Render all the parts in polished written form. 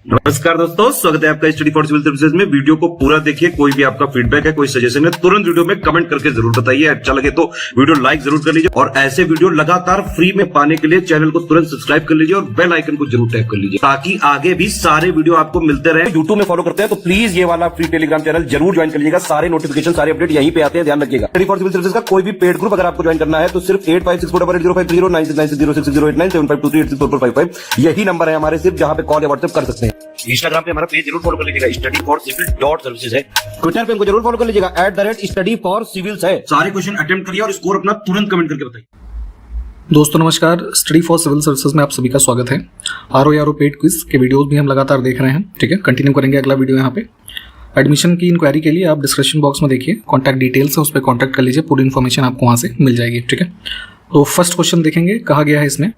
नमस्कार दोस्तों, स्वागत है आपका स्टडी फॉर सिविल सर्विसेज में। वीडियो को पूरा देखिए। कोई भी आपका फीडबैक है, कोई सजेशन है, तुरंत वीडियो में कमेंट करके जरूर बताइए। अच्छा लगे तो वीडियो लाइक जरूर कर लीजिए और ऐसे वीडियो लगातार फ्री में पाने के लिए चैनल को तुरंत सब्सक्राइब कर लीजिए और बेल आइकन को जरूर टैप कर लीजिए ताकि आगे भी सारे वीडियो आपको मिलते रहे। यूट्यूब में फॉलो करते हैं तो प्लीज ये वाला फ्री टेलीग्राम चैनल जरूर ज्वाइन कर लीजिएगा। सारे नोटिफिकेशन, सारे अपडेट यहीं पे आते हैं, ध्यान रखिएगा। स्टडी फॉर सिविल सर्विसेज का कोई भी पेड ग्रुप अगर आपको ज्वाइन करना है तो सिर्फ 8564805096906503860445 यही नंबर है हमारे, सिर्फ जहां पे कॉल या व्हाट्सएप कर सकते हैं। इंस्टाग्राम पे हमारा पेज जरूर फॉलो कर लीजिएगा, स्टडी फॉर सिविल .सर्विसेज है। ट्विटर पे हमको जरूर फॉलो कर लीजिएगा, @study for civils है। सारे क्वेश्चन अटेम्प्ट करिए और स्कोर अपना तुरंत कमेंट करके बताइए। दोस्तों नमस्कार, स्टडी फॉर सिविल सर्विसेज में आप सभी का स्वागत है। आरओ पेड क्विज के वीडियोस भी हम लगातार देख रहे हैं, ठीक है। कंटिन्यू करेंगे अगला वीडियो यहाँ पे। एडमिशन की इंक्वायरी के लिए आप डिस्क्रिप्शन बॉक्स में देखिए, कॉन्टैक्ट डिटेल्स है, उस पर कॉन्टैक्ट कर लीजिए, पूरी इन्फॉर्मेशन आपको वहाँ से मिल जाएगी, ठीक है। तो फर्स्ट क्वेश्चन देखेंगे, कहा गया है इसमें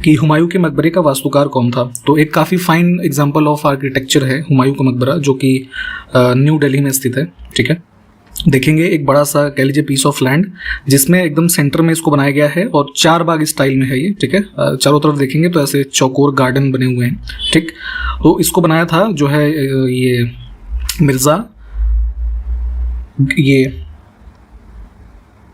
कि हुमायूं के मकबरे का वास्तुकार कौन था। तो एक काफ़ी फाइन एग्जांपल ऑफ आर्किटेक्चर है हुमायूं का मकबरा, जो कि न्यू दिल्ली में स्थित है, ठीक है। देखेंगे एक बड़ा सा कह लीजिए पीस ऑफ लैंड जिसमें एकदम सेंटर में इसको बनाया गया है और 4 बाग स्टाइल में है ये, ठीक है। चारों तरफ देखेंगे तो ऐसे चौकोर गार्डन बने हुए हैं, ठीक। तो इसको बनाया था जो है ये मिर्ज़ा ये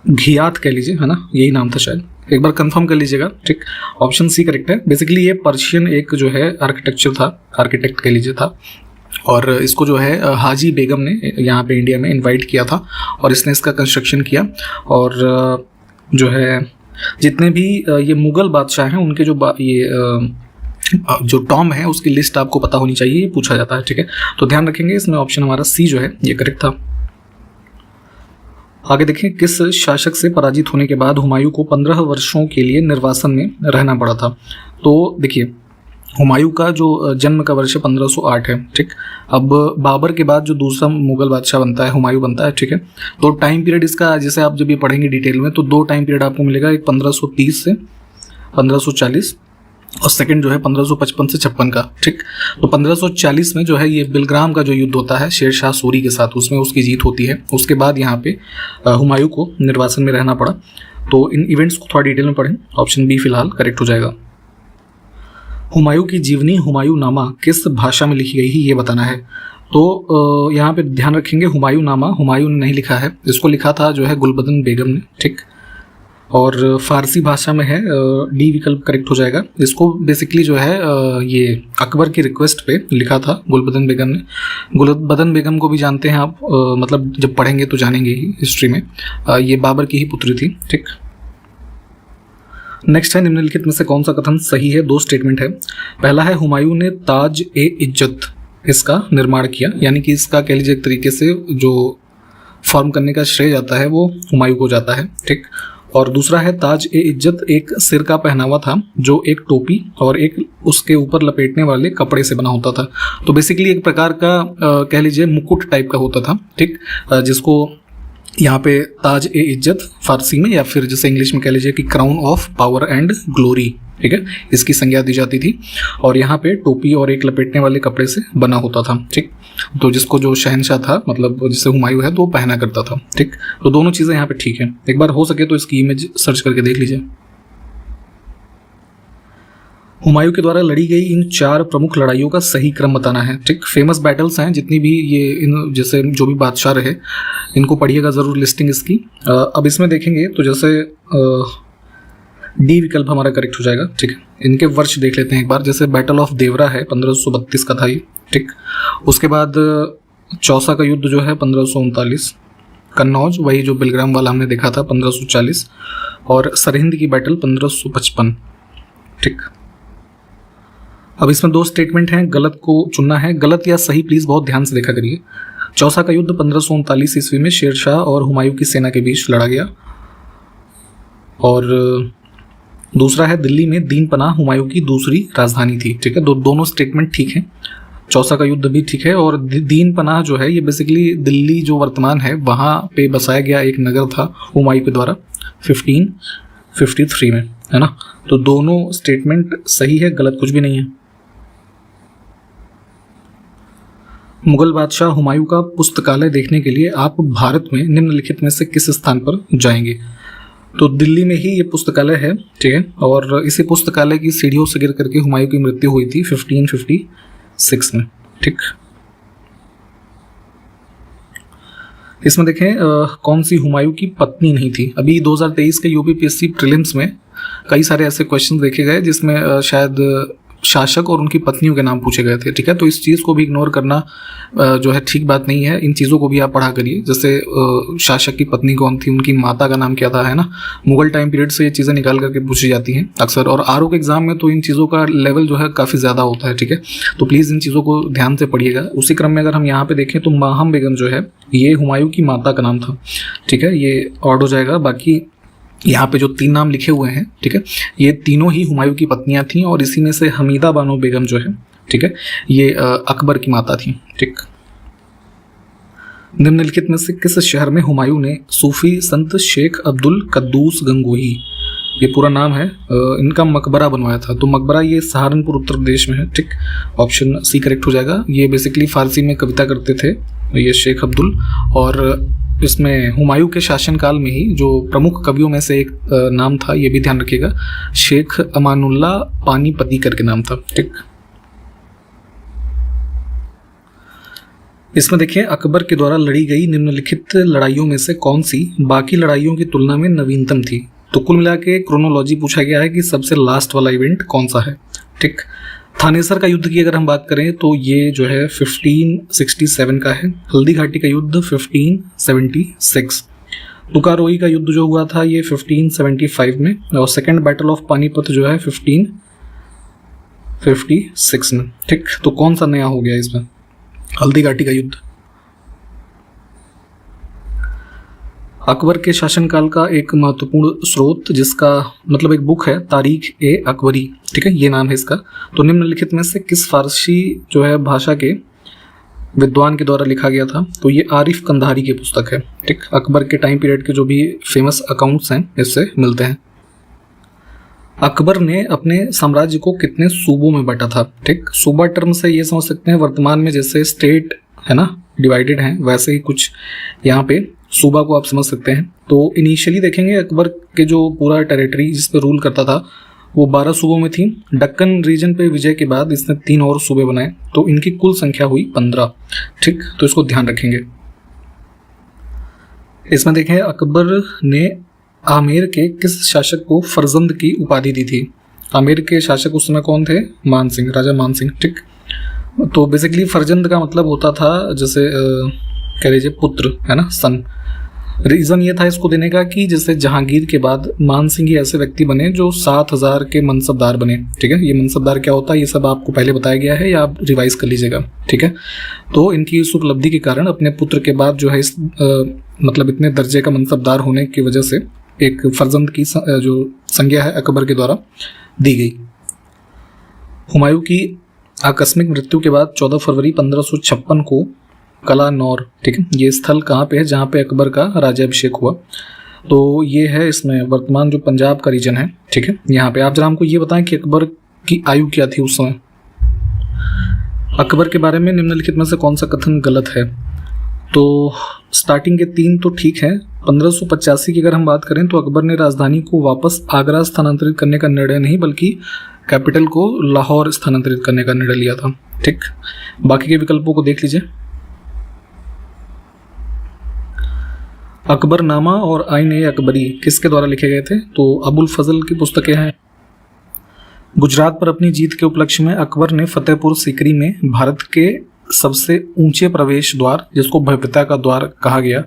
घियात कह लीजिए, है ना, यही नाम था शायद, एक बार कंफर्म कर लीजिएगा, ठीक। ऑप्शन सी करेक्ट है। बेसिकली ये पर्शियन एक जो है आर्किटेक्चर था, आर्किटेक्ट कह लीजिए था, और इसको जो है हाजी बेगम ने यहाँ पे इंडिया में इनवाइट किया था और इसने इसका कंस्ट्रक्शन किया। और जो है जितने भी ये मुग़ल बादशाह हैं उनके जो टॉम है उसकी लिस्ट आपको पता होनी चाहिए, ये पूछा जाता है, ठीक है। तो ध्यान रखेंगे, इसमें ऑप्शन हमारा सी जो है ये करेक्ट था। आगे देखें, किस शासक से पराजित होने के बाद हुमायूं को 15 वर्षों के लिए निर्वासन में रहना पड़ा था। तो देखिए हुमायूं का जो जन्म का वर्ष 1508 है, ठीक। अब बाबर के बाद जो दूसरा मुगल बादशाह बनता है हुमायूं बनता है, ठीक है। तो टाइम पीरियड इसका जैसे आप जब ये पढ़ेंगे डिटेल में तो 2 टाइम पीरियड आपको मिलेगा, एक 1530 से 1540 और सेकंड जो है 1555 से 56 का, ठीक। तो 1540 में जो है ये बिलग्राम का जो युद्ध होता है शेर शाह सूरी के साथ, उसमें उसकी जीत होती है। उसके बाद यहाँ पे हुमायूं को निर्वासन में रहना पड़ा। तो इन इवेंट्स को थोड़ा डिटेल में पढ़ें। ऑप्शन बी फिलहाल करेक्ट हो जाएगा। हुमायूं की जीवनी हुमायूं नामा किस भाषा में लिखी गई है ये बताना है। तो यहाँ पे ध्यान रखेंगे, हुमायूं नामा हुमायूं ने नहीं लिखा है, इसको लिखा था जो है गुलबदन बेगम ने, ठीक। और फारसी भाषा में है, डी विकल्प करेक्ट हो जाएगा। इसको बेसिकली जो है ये अकबर की रिक्वेस्ट पे लिखा था गुलबदन बेगम ने। गुलबदन बेगम को भी जानते हैं आप, मतलब जब पढ़ेंगे तो जानेंगे ही हिस्ट्री में। ये बाबर की ही पुत्री थी, ठीक। नेक्स्ट है, निम्नलिखित में से कौन सा कथन सही है। 2 स्टेटमेंट है। पहला है हुमायूं ने ताज ए इज्जत इसका निर्माण किया, यानी कि इसका कह लीजिए एक तरीके से जो फॉर्म करने का श्रेय जाता है वो हुमायूं को जाता है, ठीक। और दूसरा है ताज ए इज्जत एक सिर का पहनावा था जो एक टोपी और एक उसके ऊपर लपेटने वाले कपड़े से बना होता था। तो बेसिकली एक प्रकार का कह लीजिए मुकुट टाइप का होता था, ठीक, जिसको यहाँ पे ताज ए इज्जत फारसी में या फिर जैसे इंग्लिश में कह लीजिए कि crown of power and glory, ठीक है, इसकी संज्ञा दी जाती थी। और यहाँ पे टोपी और एक लपेटने वाले कपड़े से बना होता था, ठीक। तो जिसको जो शहनशाह था, मतलब जिसे हुमायूं है, तो वो पहना करता था, ठीक। तो दोनों चीज़ें यहाँ पे ठीक है। एक बार हो सके तो इसकी इमेज सर्च करके देख लीजिए। हुमायूं के द्वारा लड़ी गई इन 4 प्रमुख लड़ाइयों का सही क्रम बताना है, ठीक। फेमस बैटल्स हैं जितनी भी ये इन जैसे जो भी बादशाह रहे इनको पढ़िएगा ज़रूर लिस्टिंग इसकी। अब इसमें देखेंगे तो जैसे डी विकल्प हमारा करेक्ट हो जाएगा, ठीक है। इनके वर्ष देख लेते हैं एक बार। जैसे बैटल ऑफ देवरा है 1532 का था ये, ठीक। उसके बाद चौसा का युद्ध जो है 1539, कन्नौज वही जो बिलग्राम वाला हमने देखा था 1540, और सरहिंद की बैटल 1555, ठीक। अब इसमें 2 स्टेटमेंट हैं, गलत को चुनना है। गलत या सही प्लीज़ बहुत ध्यान से देखा करिए। चौसा का युद्ध 1539 ईस्वी में शेरशाह और हुमायूं की सेना के बीच लड़ा गया। और दूसरा है दिल्ली में दीन पनाह हुमायूं की दूसरी राजधानी थी, ठीक है। दोनों स्टेटमेंट ठीक है। चौसा का युद्ध भी ठीक है और दीन पनाह जो है ये बेसिकली दिल्ली जो वर्तमान है वहाँ पे बसाया गया एक नगर था हुमायूं के द्वारा 1553 में, है ना। तो दोनों स्टेटमेंट सही है, गलत कुछ भी नहीं है। मुगल बादशाह हुमायूं का पुस्तकालय देखने के लिए आप भारत में निम्नलिखित में से किस स्थान पर जाएंगे। तो दिल्ली में ही ये पुस्तकालय है, ठीक है। और इसी पुस्तकालय की सीढ़ियों से गिर करके हुमायूं की मृत्यु हुई थी 1556 में, ठीक। इसमें देखें कौन सी हुमायूं की पत्नी नहीं थी। अभी 2023 के यूपीपीएससी प्रीलिम्स में कई सारे ऐसे क्वेश्चन देखे गए जिसमें शायद शासक और उनकी पत्नियों के नाम पूछे गए थे, ठीक है। तो इस चीज़ को भी इग्नोर करना जो है ठीक बात नहीं है। इन चीज़ों को भी आप पढ़ा करिए, जैसे शासक की पत्नी कौन थी, उनकी माता का नाम क्या था, है ना। मुगल टाइम पीरियड से ये चीज़ें निकाल करके पूछी जाती हैं अक्सर, और आरओ के एग्जाम में तो इन चीज़ों का लेवल जो है काफ़ी ज़्यादा होता है, ठीक है। तो प्लीज़ इन चीज़ों को ध्यान से पढ़िएगा। उसी क्रम में अगर हम यहाँ पे देखें तो माहम बेगम जो है ये हुमायूं की माता का नाम था, ठीक है। ये ऑड हो जाएगा। बाकी यहाँ पे जो 3 नाम लिखे हुए हैं, ठीक है, ये तीनों ही हुमायूं की पत्नियां थीं, और इसी में से हमीदा बानो बेगम जो है, ठीक है, ये अकबर की माता थी, ठीक। निम्नलिखित में से किस शहर में हुमायूं ने सूफी संत शेख अब्दुल कद्दूस गंगोही, ये पूरा नाम है, इनका मकबरा बनवाया था। तो मकबरा ये सहारनपुर उत्तर प्रदेश में है, ठीक। ऑप्शन सी करेक्ट हो जाएगा। ये बेसिकली फारसी में कविता करते थे ये शेख अब्दुल, और इसमें हुमायूं के शासनकाल में ही जो प्रमुख कवियों में से एक नाम था, ये भी ध्यान रखिएगा, शेख अमानुल्ला पानीपती करके नाम था, ठीक। इसमें देखिए अकबर के द्वारा लड़ी गई निम्नलिखित लड़ाइयों में से कौन सी बाकी लड़ाइयों की तुलना में नवीनतम थी। तो कुल मिला के क्रोनोलॉजी पूछा गया है कि सबसे लास्ट वाला इवेंट कौन सा है, ठीक। थानेसर का युद्ध की अगर हम बात करें तो ये जो है 1567 का है। हल्दी घाटी का युद्ध 1576। तुकारोई का युद्ध जो हुआ था ये 1575 में, और सेकेंड बैटल ऑफ पानीपत जो है 1556 में, ठीक। तो कौन सा नया हो गया इसमें, हल्दी घाटी का युद्ध। अकबर के शासनकाल का एक महत्वपूर्ण स्रोत जिसका मतलब एक बुक है तारीख ए अकबरी, ठीक है, ये नाम है इसका। तो निम्नलिखित में से किस फारसी जो है भाषा के विद्वान के द्वारा लिखा गया था। तो ये आरिफ कंधारी की पुस्तक है, ठीक। अकबर के टाइम पीरियड के जो भी फेमस अकाउंट्स हैं इससे मिलते हैं। अकबर ने अपने साम्राज्य को कितने सूबों में बांटा था, ठीक। सूबा टर्म से ये समझ सकते हैं वर्तमान में जैसे स्टेट है ना डिवाइडेड हैं, वैसे ही कुछ यहाँ पे सूबा को आप समझ सकते हैं। तो इनिशियली देखेंगे अकबर के जो पूरा टेरिटरी जिस पे रूल करता था वो 12 सूबों में थी। दक्कन रीजन पे विजय के बाद इसने 3 और सूबे बनाए, तो इनकी कुल संख्या हुई 15, ठीक। तो इसको ध्यान रखेंगे। इसमें देखें अकबर ने आमेर के किस शासक को फरजंद की उपाधि दी थी। आमेर के शासक उस समय कौन थे, मान सिंह, राजा मान सिंह, ठीक। तो बेसिकली फरजंद का मतलब होता था जैसे कह लीजिए पुत्र, है ना, सन। रीज़न ये था इसको देने का कि जैसे जहांगीर के बाद मान सिंह ही ऐसे व्यक्ति बने जो 7000 के मनसबदार बने, ठीक है। ये मनसबदार क्या होता है ये सब आपको पहले बताया गया है, या आप रिवाइज कर लीजिएगा, ठीक है। तो इनकी इस उपलब्धि के कारण अपने पुत्र के बाद जो है इस मतलब इतने दर्जे का मनसबदार होने की वजह से एक फर्जंद की जो संज्ञा है अकबर के द्वारा दी गई। हुमायूं की आकस्मिक मृत्यु के बाद 14 फरवरी 1556 को कलानौर, ठीक है, ये स्थल कहाँ पे है जहाँ पे अकबर का राज्याभिषेक हुआ। तो ये है इसमें वर्तमान जो पंजाब का रीजन है, ठीक है। यहाँ पे आप जरा हमको ये बताएं कि अकबर की आयु क्या थी उस समय। अकबर के बारे में निम्नलिखित में से कौन सा कथन गलत है। तो स्टार्टिंग के 3 तो ठीक है। 1585 की अगर हम बात करें तो अकबर ने राजधानी को वापस आगरा स्थानांतरित करने का निर्णय नहीं बल्कि कैपिटल को लाहौर स्थानांतरित करने का निर्णय लिया था, ठीक। बाकी के विकल्पों को देख लीजिए। अकबरनामा और आईन-ए अकबरी किसके द्वारा लिखे गए थे। तो अबुल फजल की पुस्तकें हैं। गुजरात पर अपनी जीत के उपलक्ष्य में अकबर ने फतेहपुर सीकरी में भारत के सबसे ऊंचे प्रवेश द्वार जिसको भव्यता का द्वार कहा गया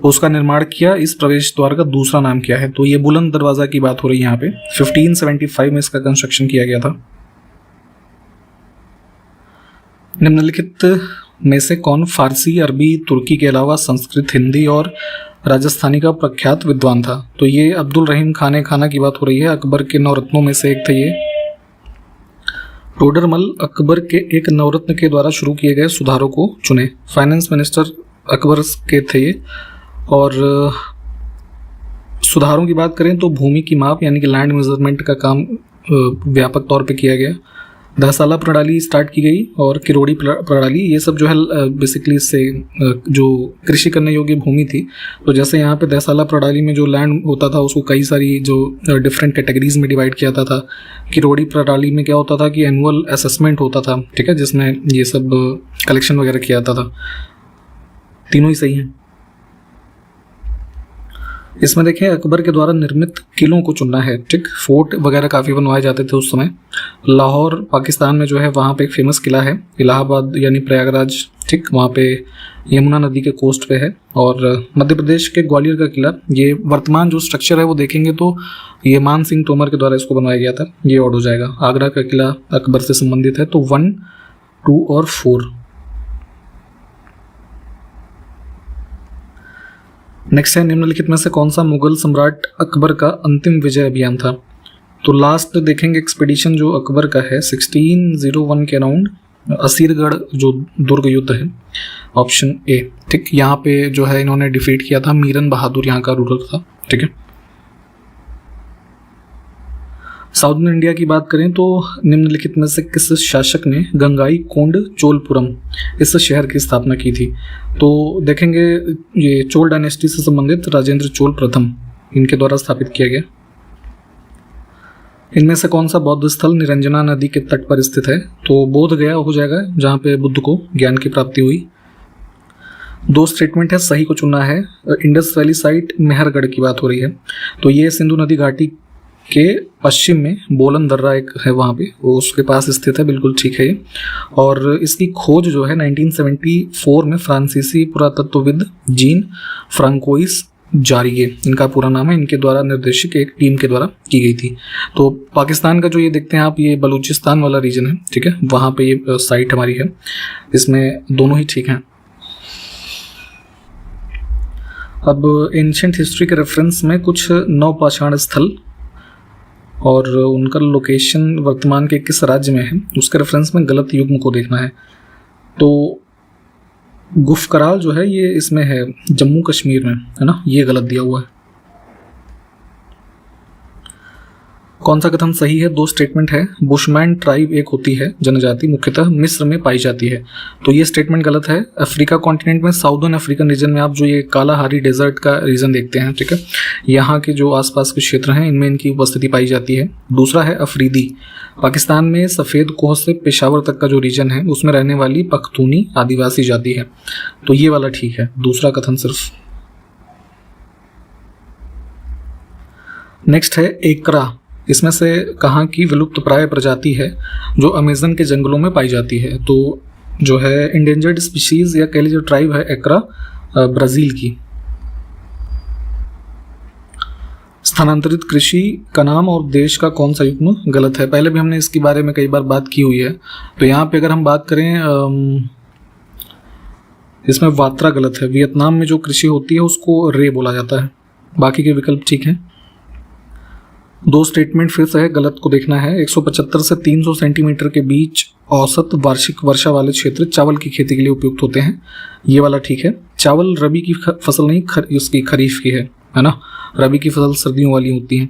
उसका निर्माण किया। इस प्रवेश द्वार का दूसरा नाम क्या है। तो ये बुलंद दरवाजा की बात हो रही है यहाँ पे। 1575 में इसका कंस्ट्रक्शन किया गया था। निम्नलिखित में से कौन फारसी, अरबी, तुर्की के अलावा संस्कृत, हिंदी और राजस्थानी का प्रख्यात विद्वान था। तो ये अब्दुल रहीम खाना की बात हो रही है। अकबर के नवरत्नों में से एक थे ये। टोडरमल अकबर के एक नवरत्न के द्वारा शुरू किए गए सुधारों को चुने। फाइनेंस मिनिस्टर अकबर के थे ये। और सुधारों की बात करें तो भूमि की माप यानी कि लैंड मेजरमेंट का काम व्यापक तौर पे किया गया। दहसाला प्रणाली स्टार्ट की गई और किरोड़ी प्रणाली, ये सब जो है बेसिकली इससे जो कृषि करने योग्य भूमि थी, तो जैसे यहाँ पे दहसाला प्रणाली में जो लैंड होता था उसको कई सारी जो डिफरेंट कैटेगरीज में डिवाइड किया जाता था। किरोड़ी प्रणाली में क्या होता था कि एनुअल असेसमेंट होता था, ठीक है, जिसमें ये सब कलेक्शन वगैरह किया जाता था। तीनों ही सही हैं। इसमें देखें अकबर के द्वारा निर्मित किलों को चुनना है, ठीक। फोर्ट वगैरह काफ़ी बनवाए जाते थे उस समय। लाहौर पाकिस्तान में जो है वहाँ पे एक फेमस किला है, इलाहाबाद यानी प्रयागराज, ठीक, वहाँ पे यमुना नदी के कोस्ट पे है। और मध्य प्रदेश के ग्वालियर का किला, ये वर्तमान जो स्ट्रक्चर है वो देखेंगे तो ये मान सिंह तोमर के द्वारा इसको बनवाया गया था, ये ऑड हो जाएगा। आगरा का किला अकबर से संबंधित है, तो 1, 2 और 4। नेक्स्ट है निम्नलिखित में से कौन सा मुगल सम्राट अकबर का अंतिम विजय अभियान था। तो लास्ट देखेंगे एक्सपीडिशन जो अकबर का है 1601 के अराउंड, असीरगढ़ जो दुर्ग युद्ध है, ऑप्शन ए, ठीक। यहाँ पे जो है इन्होंने डिफीट किया था, मीरन बहादुर यहाँ का रूलर था, ठीक है। साउथर्न इंडिया की बात करें तो निम्नलिखित में से किस शासक ने गंगाई कोंड चोलपुरम इस शहर की स्थापना की थी। तो देखेंगे ये चोल डायनेस्टी से संबंधित राजेंद्र चोल प्रथम, इनके द्वारा स्थापित किया गया। इनमें से कौन सा बौद्ध स्थल निरंजना नदी के तट पर स्थित है। तो बोध गया हो जाएगा, जहाँ पे बुद्ध को ज्ञान की प्राप्ति हुई। 2 स्टेटमेंट है, सही को चुनना है। इंडस वैली साइट मेहरगढ़ की बात हो रही है, तो ये सिंधु नदी घाटी के पश्चिम में बोलन दर्रा एक है वहाँ पे, वो उसके पास स्थित है, बिल्कुल ठीक है ये। और इसकी खोज जो है 1974 में फ्रांसीसी पुरातत्वविद जीन फ्रांकोइस जारिगे, इनका पूरा नाम है, इनके द्वारा निर्देशित एक टीम के द्वारा की गई थी। तो पाकिस्तान का जो ये देखते हैं आप, ये बलूचिस्तान वाला रीजन है, ठीक है, वहाँ पे ये साइट हमारी है। इसमें दोनों ही ठीक हैं। अब एंशिएंट हिस्ट्री के रेफरेंस में कुछ नवपाषाण स्थल और उनका लोकेशन वर्तमान के किस राज्य में है, उसके रेफरेंस में गलत युग्म को देखना है। तो गुफकराल जो है ये इसमें है जम्मू कश्मीर में, है ना, ये गलत दिया हुआ है। कौन सा कथन सही है। 2 स्टेटमेंट है। बुशमैन ट्राइब एक होती है जनजाति, मुख्यतः मिस्र में पाई जाती है, तो ये स्टेटमेंट गलत है। अफ्रीका कॉन्टिनेंट में साउदर्न अफ्रीकन रीजन में आप जो ये कालाहारी डेजर्ट का रीजन देखते हैं, ठीक है, यहाँ के जो आसपास के क्षेत्र हैं इनमें इनकी उपस्थिति पाई जाती है। दूसरा है अफरीदी, पाकिस्तान में सफ़ेद कोह से पेशावर तक का जो रीजन है उसमें रहने वाली पख्तूनी आदिवासी जाति है, तो ये वाला ठीक है, दूसरा कथन सिर्फ। नेक्स्ट है एकरा, इसमें से कहाँ की विलुप्त प्राय प्रजाति है जो अमेज़न के जंगलों में पाई जाती है। तो जो है इंडेंजर्ड स्पीशीज या कह लीजिए ट्राइब है एकरा, ब्राज़ील की। स्थानांतरित कृषि का नाम और देश का कौन सा युग्म गलत है। पहले भी हमने इसके बारे में कई बार बात की हुई है, तो यहाँ पे अगर हम बात करें इसमें वात्रा गलत है। वियतनाम में जो कृषि होती है उसको रे बोला जाता है, बाकी के विकल्प ठीक हैं। 2 स्टेटमेंट फिर से है, गलत को देखना है। 175 से 300 सेंटीमीटर के बीच औसत वार्षिक वर्षा वाले क्षेत्र चावल की खेती के लिए उपयुक्त होते हैं, ये वाला ठीक है। चावल रबी की फसल नहीं, उसकी खरीफ की है ना। रबी की फसल सर्दियों वाली होती हैं,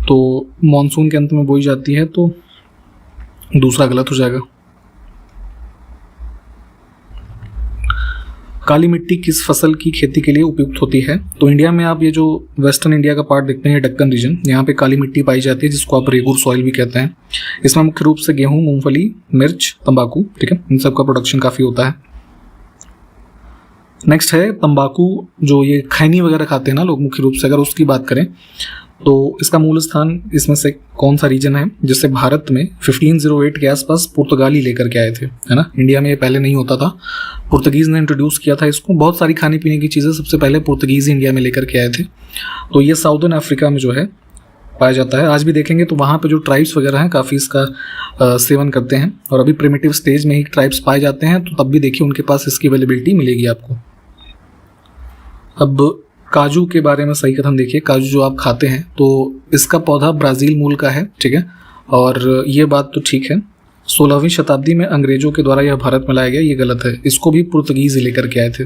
तो मानसून के अंत में बोई जाती है, तो दूसरा गलत हो जाएगा। काली मिट्टी किस फसल की खेती के लिए उपयुक्त होती है। तो इंडिया में आप ये जो वेस्टर्न इंडिया का पार्ट देखते हैं, डक्कन रीजन, यहाँ पे काली मिट्टी पाई जाती है जिसको आप रेगुर सॉइल भी कहते हैं। इसमें मुख्य रूप से गेहूं, मूंगफली, मिर्च, तंबाकू, ठीक है, इन सब का प्रोडक्शन काफ़ी होता है। नेक्स्ट है तंबाकू, जो ये खैनी वगैरह खाते हैं ना लोग मुख्य रूप से, अगर उसकी बात करें तो इसका मूल स्थान इसमें से कौन सा रीजन है जिससे भारत में 1508 के आसपास पुर्तगाली लेकर के आए थे, है ना। इंडिया में ये पहले नहीं होता था, पुर्तगीज़ ने इंट्रोड्यूस किया था इसको। बहुत सारी खाने पीने की चीज़ें सबसे पहले पुर्तगीज़ इंडिया में लेकर के आए थे, तो ये साउदर्न अफ्रीका में जो है पाया जाता है। आज भी देखेंगे तो वहाँ पे जो ट्राइब्स वगैरह हैं काफ़ी इसका सेवन करते हैं, और अभी प्रिमिटिव स्टेज में ही ट्राइब्स पाए जाते हैं, तो तब भी देखिए उनके पास इसकी अवेलेबिलिटी मिलेगी आपको। अब काजू के बारे में सही कथन देखिए। काजू जो आप खाते हैं तो इसका पौधा ब्राज़ील मूल का है, ठीक है, और ये बात तो ठीक है। 16वीं शताब्दी में अंग्रेजों के द्वारा यह भारत में लाया गया, ये गलत है। इसको भी पुर्तगीज लेकर के आए थे।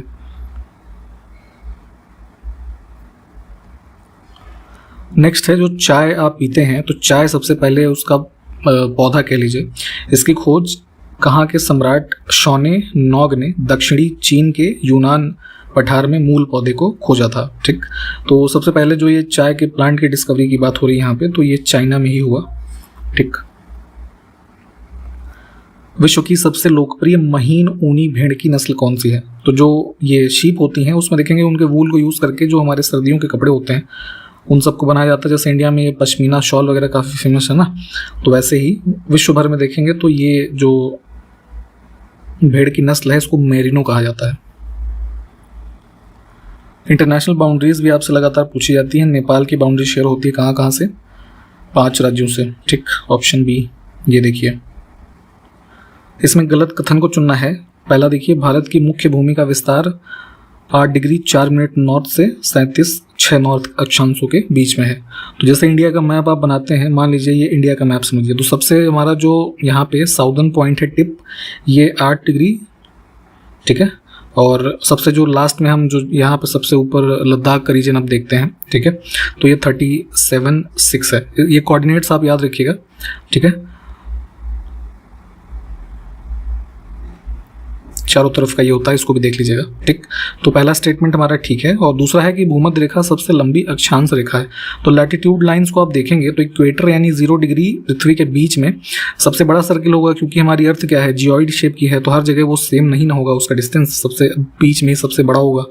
नेक्स्ट है जो चाय आप पीते हैं, तो चाय सबसे पहले उसका पौधा कह लीजिए, इसकी खोज कहाँ के सम्राट शौने नौग ने दक्षिणी चीन के यूनान पठार में मूल पौधे को खोजा था। ठीक, तो सबसे पहले जो ये चाय के प्लांट की डिस्कवरी की बात हो रही है यहाँ पे, तो ये चाइना में ही हुआ। ठीक, विश्व की सबसे लोकप्रिय महीन ऊनी भेड़ की नस्ल कौन सी है? तो जो ये शीप होती हैं उसमें देखेंगे उनके वूल को यूज़ करके जो हमारे सर्दियों के कपड़े होते हैं उन सबको बनाया जाता है। जैसे इंडिया में ये पश्मीना शॉल वगैरह काफ़ी फेमस है ना, तो वैसे ही विश्व भर में देखेंगे तो ये जो भेड़ की नस्ल है इसको मेरिनो कहा जाता है। इंटरनेशनल बाउंड्रीज भी आपसे लगातार पूछी जाती हैं। नेपाल की बाउंड्री शेयर होती है कहाँ कहाँ से? 5 राज्यों से। ठीक, ऑप्शन बी ये देखिए। इसमें गलत कथन को चुनना है। पहला देखिए, भारत की मुख्य भूमि का विस्तार 8 डिग्री 4 मिनट नॉर्थ से 37.6 नॉर्थ अक्षांशों के बीच में है। तो जैसे इंडिया का मैप आप बनाते हैं, मान लीजिए ये इंडिया का मैप समझिए, तो सबसे हमारा जो यहाँ पे साउदर्न पॉइंट है टिप, ये 8 डिग्री, ठीक है, और सबसे जो लास्ट में हम जो यहाँ पे सबसे ऊपर लद्दाख का रीजन आप देखते हैं, ठीक है, तो ये 37.6 है। ये कोऑर्डिनेट्स आप याद रखिएगा। ठीक है, चारों तरफ का ये होता है, इसको भी देख लीजिएगा। ठीक, तो पहला स्टेटमेंट हमारा ठीक है। और दूसरा है कि भूमध्य रेखा सबसे लंबी अक्षांश रेखा है। तो लैटिट्यूड लाइंस को आप देखेंगे तो इक्वेटर यानी 0 डिग्री पृथ्वी के बीच में सबसे बड़ा सर्किल होगा, क्योंकि हमारी अर्थ क्या है, जियोइड शेप की है, तो हर जगह वो सेम नहीं ना होगा, उसका डिस्टेंस सबसे बीच में सबसे बड़ा होगा।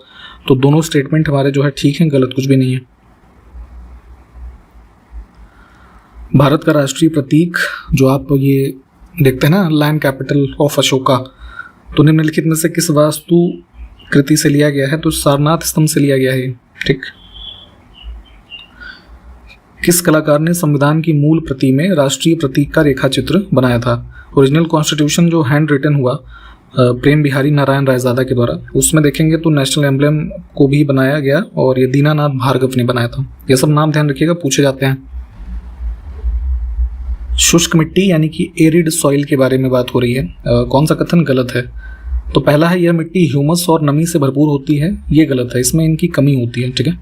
तो दोनों स्टेटमेंट हमारे जो है ठीक है, गलत कुछ भी नहीं है। भारत का राष्ट्रीय प्रतीक जो आप ये देखते हैं ना, लैंड कैपिटल ऑफ अशोका, तो निम्नलिखित में से किस वास्तु कृति से लिया गया है? तो सारनाथ स्तंभ से लिया गया है। ठीक, किस कलाकार ने संविधान की मूल प्रति में राष्ट्रीय प्रतीक का रेखा चित्र बनाया था? ओरिजिनल कॉन्स्टिट्यूशन जो हैंड रिटन हुआ प्रेम बिहारी नारायण रायजादा के द्वारा, उसमें देखेंगे तो नेशनल एम्ब्लेम को भी बनाया गया और ये दीनानाथ भार्गव ने बनाया था। ये सब नाम ध्यान रखिएगा, पूछे जाते हैं। शुष्क मिट्टी यानी कि एरिड सॉइल के बारे में बात हो रही है। कौन सा कथन गलत है? तो पहला है, यह मिट्टी ह्यूमस और नमी से भरपूर होती है, ये गलत है, इसमें इनकी कमी होती है। ठीक है,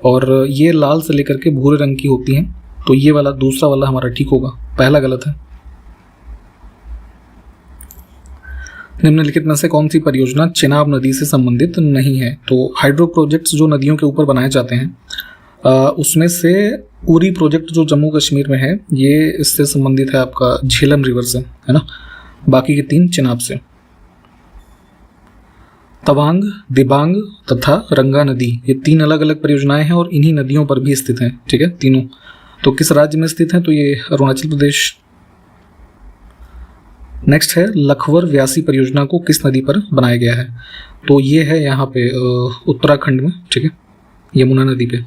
और ये लाल से लेकर के भूरे रंग की होती हैं, तो ये वाला दूसरा वाला हमारा ठीक होगा, पहला गलत है। निम्नलिखित में से कौन सी परियोजना चेनाब नदी से संबंधित नहीं है? तो हाइड्रो प्रोजेक्ट्स जो नदियों के ऊपर बनाए जाते हैं उसमें से उरी प्रोजेक्ट जो जम्मू कश्मीर में है ये इससे संबंधित है, आपका झेलम रिवर से, है ना। बाकी के 3 चेनाब से। तवांग, दिबांग तथा रंगा नदी, ये 3 अलग अलग परियोजनाएं हैं और इन्हीं नदियों पर भी स्थित हैं। ठीक है, तीनों। तो किस राज्य में स्थित हैं? तो ये अरुणाचल प्रदेश। नेक्स्ट है, लखवर व्यासी परियोजना को किस नदी पर बनाया गया है? तो ये है यहाँ पे उत्तराखंड में, ठीक है, यमुना नदी पे।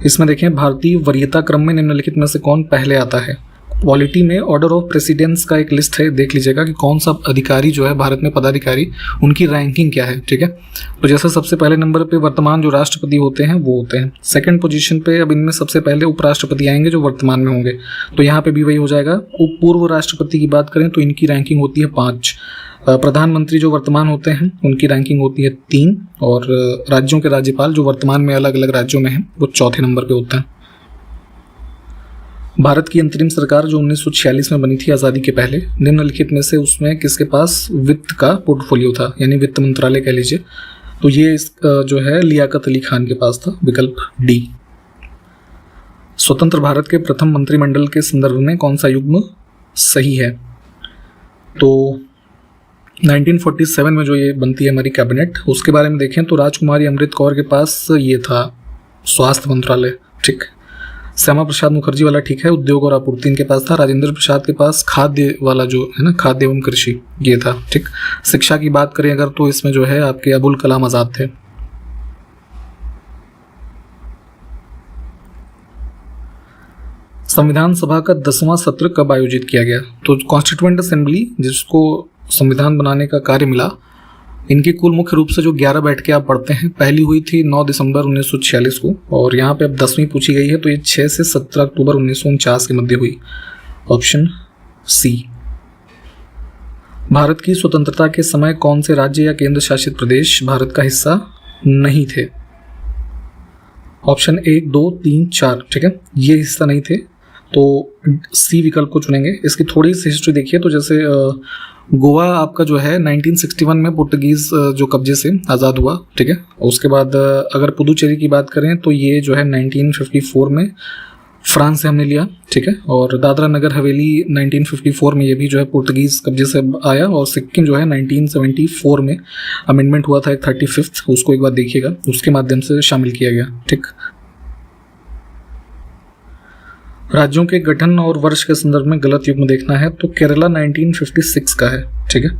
इसमें देखें, भारतीय वरीयता क्रम में निम्नलिखित में से कौन पहले आता है? पॉलिटी में ऑर्डर ऑफ प्रेसिडेंस का एक लिस्ट है, देख लीजिएगा कि कौन सा अधिकारी जो है भारत में पदाधिकारी, उनकी रैंकिंग क्या है। ठीक है, तो जैसे सबसे पहले नंबर पे वर्तमान जो राष्ट्रपति होते हैं वो होते हैं। सेकंड पोजीशन पे अब इनमें सबसे पहले उपराष्ट्रपति आएंगे जो वर्तमान में होंगे, तो यहाँ पे भी वही हो जाएगा। पूर्व राष्ट्रपति की बात करें तो इनकी रैंकिंग होती है 5। प्रधानमंत्री जो वर्तमान होते हैं उनकी रैंकिंग होती है 3, और राज्यों के राज्यपाल जो वर्तमान में अलग अलग राज्यों में हैं वो 4थे नंबर पे होता है। भारत की अंतरिम सरकार जो 1946 में बनी थी आज़ादी के पहले, निम्नलिखित में से उसमें किसके पास वित्त का पोर्टफोलियो था, यानी वित्त मंत्रालय कह लीजिए? तो ये जो है लियाकत अली खान के पास था, विकल्प डी। स्वतंत्र भारत के प्रथम मंत्रिमंडल के संदर्भ में कौन सा युग्म सही है? तो 1947 में जो ये बनती है हमारी कैबिनेट, उसके बारे में देखें तो राजकुमारी अमृत कौर के पास ये था स्वास्थ्य मंत्रालय। ठीक, श्यामा प्रसाद मुखर्जी वाला ठीक है, उद्योग और आपूर्ति इनके पास था। राजेंद्र प्रसाद के पास खाद्य वाला जो है ना, खाद्य एवं कृषि, ये था। ठीक, शिक्षा की बात करें अगर तो इसमें जो है आपके अबुल कलाम आजाद थे। संविधान सभा का 10वां सत्र कब आयोजित किया गया? तो कॉन्स्टिट्यूएंट असेंबली जिसको संविधान बनाने का कार्य मिला, इनकी कुल मुख्य रूप से जो 11 बैठकें आप पढ़ते हैं, पहली हुई थी 9 दिसंबर 1946 को, और यहाँ पे अब 10वीं पूछी गई है, तो ये 6 से 17 अक्टूबर 1949 के मध्य हुई। Option C. भारत की स्वतंत्रता के समय कौन से राज्य या केंद्र शासित प्रदेश भारत का हिस्सा नहीं थे? ऑप्शन 1, 2, 3, 4, ठीक है, ये हिस्सा नहीं थे, तो सी विकल्प को चुनेंगे। इसकी थोड़ी सी हिस्ट्री देखिए तो जैसे गोवा आपका जो है 1961 में पुर्तगीज जो कब्जे से आज़ाद हुआ, ठीक है। उसके बाद अगर पुदुचेरी की बात करें तो ये जो है 1954 में फ्रांस से हमने लिया, ठीक है। और दादरा नगर हवेली 1954 में ये भी जो है पुर्तगीज कब्जे से आया। और सिक्किम जो है 1974 में अमेंडमेंट हुआ था एक 35th, उसको एक बार देखिएगा, उसके माध्यम से शामिल किया गया, ठीक। राज्यों के गठन और वर्ष के संदर्भ में गलत युग्म देखना है तो केरला 1956 का है, ठीक है।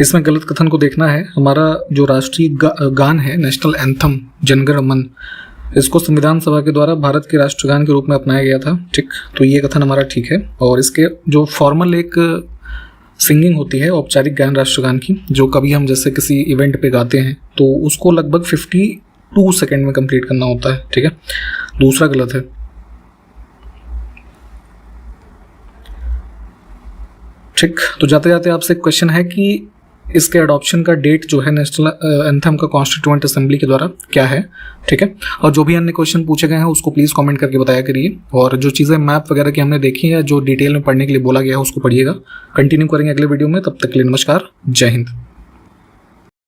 इसमें गलत कथन को देखना है, हमारा जो राष्ट्रीय गान है, नेशनल एंथम जनगण मन, इसको संविधान सभा के द्वारा भारत के राष्ट्रगान के रूप में अपनाया गया था, ठीक। तो ये कथन हमारा ठीक है। और इसके जो फॉर्मल एक सिंगिंग होती है, औपचारिक गायन राष्ट्रगान की, जो कभी हम जैसे किसी इवेंट पे गाते हैं तो उसको लगभग 52 सेकेंड में कंप्लीट करना होता है, ठीक है। दूसरा गलत है, ठीक। तो जाते जाते आपसे एक क्वेश्चन है कि इसके अडॉप्शन का डेट जो है नेशनल एंथम का कॉन्स्टिट्यूएंट असेंबली के द्वारा क्या है, ठीक है। और जो भी अन्य क्वेश्चन पूछे गए हैं उसको प्लीज़ कमेंट करके बताया करिए। और जो चीज़ें मैप वगैरह की हमने देखी है, जो डिटेल में पढ़ने के लिए बोला गया है, उसको पढ़िएगा। कंटिन्यू करेंगे अगले वीडियो में, तब तक के लिए नमस्कार, जय हिंद।